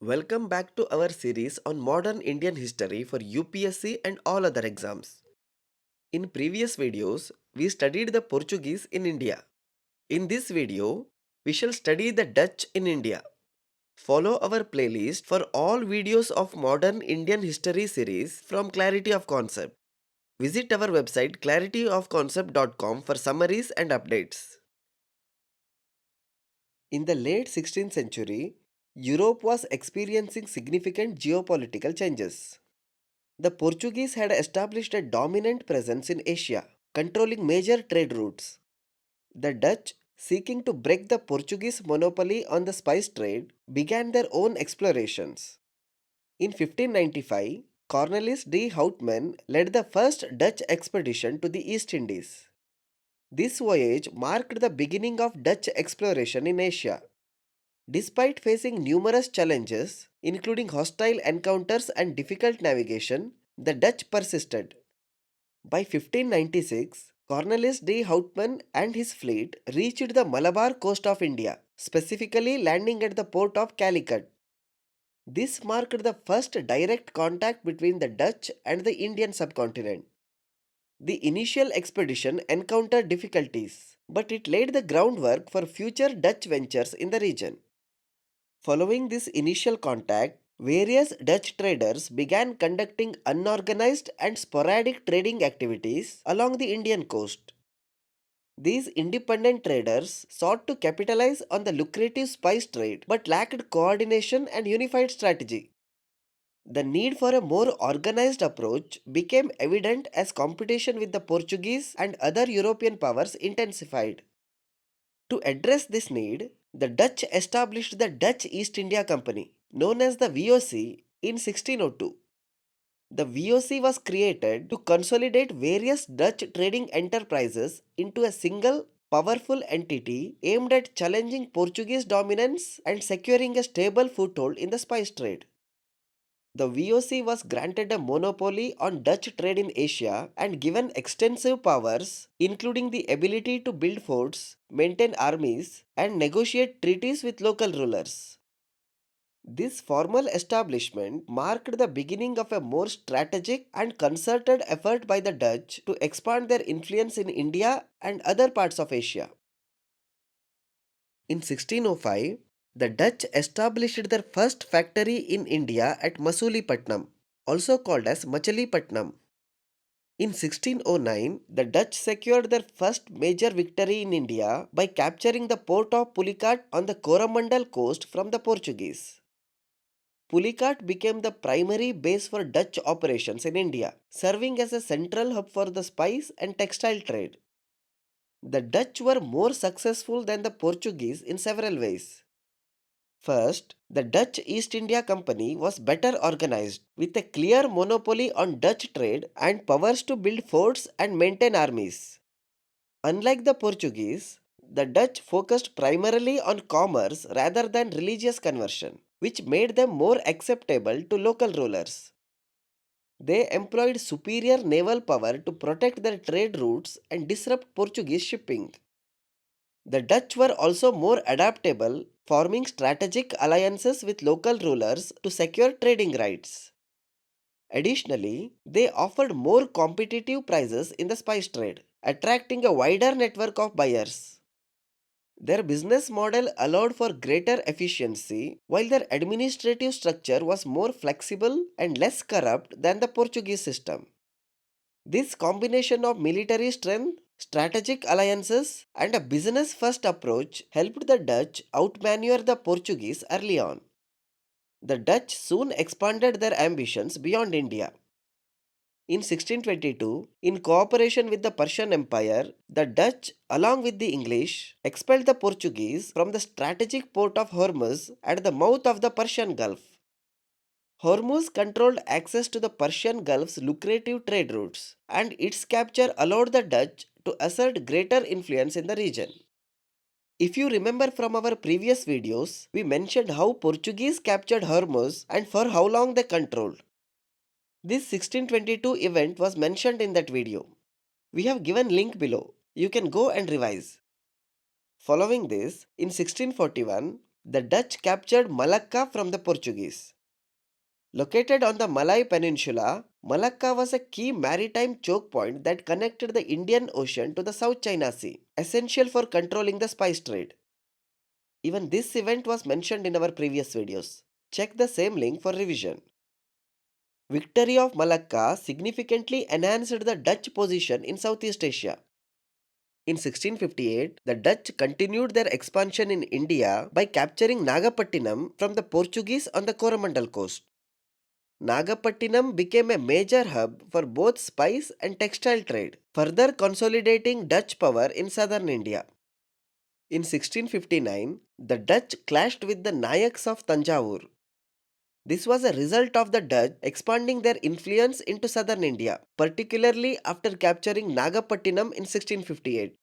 Welcome back to our series on modern Indian history for UPSC and all other exams. In previous videos, we studied the Portuguese in India. In this video, we shall study the Dutch in India. Follow our playlist for all videos of modern Indian history series from Clarity of Concept. Visit our website clarityofconcept.com for summaries and updates. In the late 16th century, Europe was experiencing significant geopolitical changes. The Portuguese had established a dominant presence in Asia, controlling major trade routes. The Dutch, seeking to break the Portuguese monopoly on the spice trade, began their own explorations. In 1595, Cornelis de Houtman led the first Dutch expedition to the East Indies. This voyage marked the beginning of Dutch exploration in Asia. Despite facing numerous challenges, including hostile encounters and difficult navigation, the Dutch persisted. By 1596, Cornelis de Houtman and his fleet reached the Malabar coast of India, specifically landing at the port of Calicut. This marked the first direct contact between the Dutch and the Indian subcontinent. The initial expedition encountered difficulties, but it laid the groundwork for future Dutch ventures in the region. Following this initial contact, various Dutch traders began conducting unorganized and sporadic trading activities along the Indian coast. These independent traders sought to capitalize on the lucrative spice trade but lacked coordination and unified strategy. The need for a more organized approach became evident as competition with the Portuguese and other European powers intensified. To address this need, the Dutch established the Dutch East India Company, known as the VOC, in 1602. The VOC was created to consolidate various Dutch trading enterprises into a single, powerful entity aimed at challenging Portuguese dominance and securing a stable foothold in the spice trade. The VOC was granted a monopoly on Dutch trade in Asia and given extensive powers, including the ability to build forts, maintain armies, and negotiate treaties with local rulers. This formal establishment marked the beginning of a more strategic and concerted effort by the Dutch to expand their influence in India and other parts of Asia. In 1605, the Dutch established their first factory in India at Masulipattnam, also called as Machilipatnam. In 1609, the Dutch secured their first major victory in India by capturing the port of Pulicat on the Coromandel coast from the Portuguese. Pulicat became the primary base for Dutch operations in India, serving as a central hub for the spice and textile trade. The Dutch were more successful than the Portuguese in several ways. First, the Dutch East India Company was better organized, with a clear monopoly on Dutch trade and powers to build forts and maintain armies. Unlike the Portuguese, the Dutch focused primarily on commerce rather than religious conversion, which made them more acceptable to local rulers. They employed superior naval power to protect their trade routes and disrupt Portuguese shipping. The Dutch were also more adaptable, forming strategic alliances with local rulers to secure trading rights. Additionally, they offered more competitive prices in the spice trade, attracting a wider network of buyers. Their business model allowed for greater efficiency, while their administrative structure was more flexible and less corrupt than the Portuguese system. This combination of military strength, strategic alliances, and a business first approach helped the Dutch outmaneuver the Portuguese early on. The Dutch soon expanded their ambitions beyond India. In 1622, in cooperation with the Persian Empire, the Dutch, along with the English, expelled the Portuguese from the strategic port of Hormuz at the mouth of the Persian Gulf. Hormuz controlled access to the Persian Gulf's lucrative trade routes, and its capture allowed the Dutch to assert greater influence in the region. If you remember from our previous videos, we mentioned how Portuguese captured Hormuz and for how long they controlled. This 1622 event was mentioned in that video. We have given link below. You can go and revise. Following this, in 1641, the Dutch captured Malacca from the Portuguese. Located on the Malay Peninsula, Malacca was a key maritime choke point that connected the Indian Ocean to the South China Sea, essential for controlling the spice trade. Even this event was mentioned in our previous videos. Check the same link for revision. Victory of Malacca significantly enhanced the Dutch position in Southeast Asia. In 1658, the Dutch continued their expansion in India by capturing Nagapattinam from the Portuguese on the Coromandel coast. Nagapattinam became a major hub for both spice and textile trade, further consolidating Dutch power in southern India. In 1659, the Dutch clashed with the Nayaks of Tanjavur. This was a result of the Dutch expanding their influence into southern India, particularly after capturing Nagapattinam in 1658.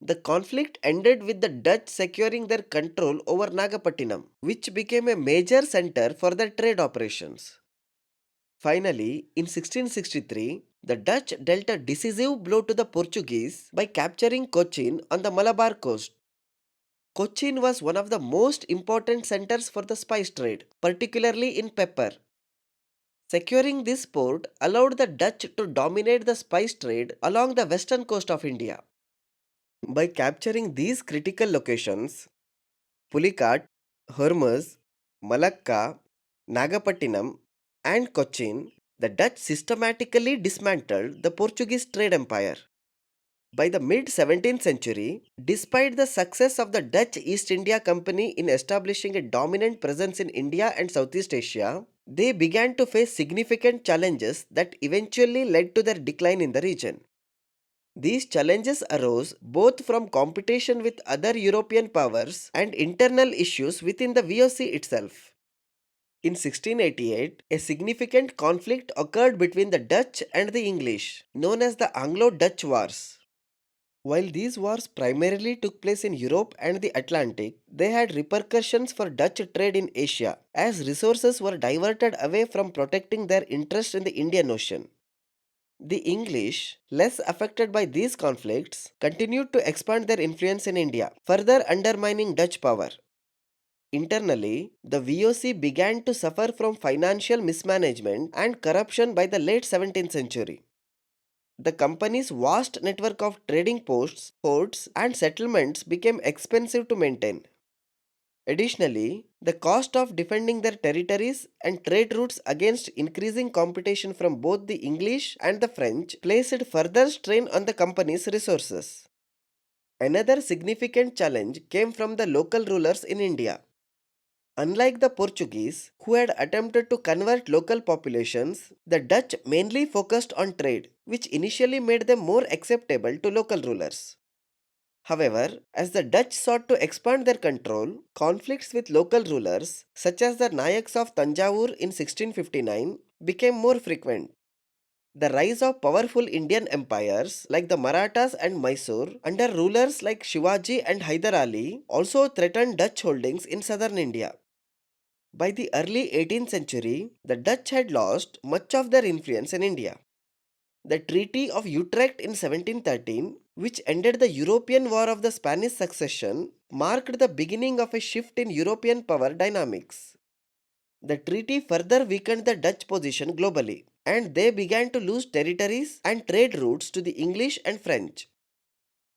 The conflict ended with the Dutch securing their control over Nagapattinam, which became a major center for their trade operations. Finally, in 1663, the Dutch dealt a decisive blow to the Portuguese by capturing Cochin on the Malabar coast. Cochin was one of the most important centers for the spice trade, particularly in pepper. Securing this port allowed the Dutch to dominate the spice trade along the western coast of India. By capturing these critical locations, Pulicat, Hormuz, Malacca, Nagapattinam, and Cochin, the Dutch systematically dismantled the Portuguese trade empire. By the mid 17th century, despite the success of the Dutch East India Company in establishing a dominant presence in India and Southeast Asia, they began to face significant challenges that eventually led to their decline in the region. These challenges arose both from competition with other European powers and internal issues within the VOC itself. In 1688, a significant conflict occurred between the Dutch and the English, known as the Anglo-Dutch Wars. While these wars primarily took place in Europe and the Atlantic, they had repercussions for Dutch trade in Asia, as resources were diverted away from protecting their interests in the Indian Ocean. The English, less affected by these conflicts, continued to expand their influence in India, further undermining Dutch power. Internally, the VOC began to suffer from financial mismanagement and corruption by the late 17th century. The company's vast network of trading posts, ports, and settlements became expensive to maintain. Additionally, the cost of defending their territories and trade routes against increasing competition from both the English and the French placed further strain on the company's resources. Another significant challenge came from the local rulers in India. Unlike the Portuguese, who had attempted to convert local populations, the Dutch mainly focused on trade, which initially made them more acceptable to local rulers. However, as the Dutch sought to expand their control, conflicts with local rulers, such as the Nayaks of Tanjavur in 1659, became more frequent. The rise of powerful Indian empires like the Marathas and Mysore under rulers like Shivaji and Hyder Ali also threatened Dutch holdings in southern India. By the early 18th century, the Dutch had lost much of their influence in India. The Treaty of Utrecht in 1713, which ended the European War of the Spanish Succession, marked the beginning of a shift in European power dynamics. The treaty further weakened the Dutch position globally, and they began to lose territories and trade routes to the English and French.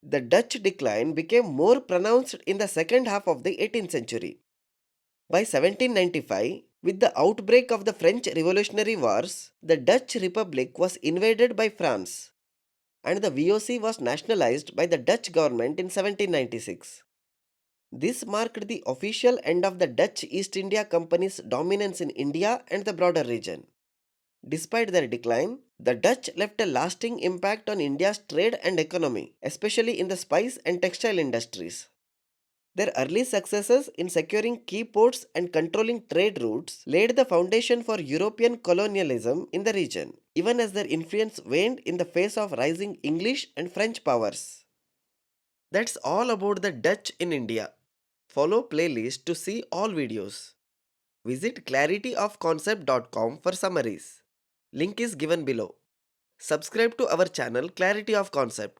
The Dutch decline became more pronounced in the second half of the 18th century. By 1795, with the outbreak of the French Revolutionary Wars, the Dutch Republic was invaded by France, and the VOC was nationalized by the Dutch government in 1796. This marked the official end of the Dutch East India Company's dominance in India and the broader region. Despite their decline, the Dutch left a lasting impact on India's trade and economy, especially in the spice and textile industries. Their early successes in securing key ports and controlling trade routes laid the foundation for European colonialism in the region, even as their influence waned in the face of rising English and French powers. That's all about the Dutch in India. Follow playlist to see all videos. Visit clarityofconcept.com for summaries. Link is given below. Subscribe to our channel Clarity of Concept.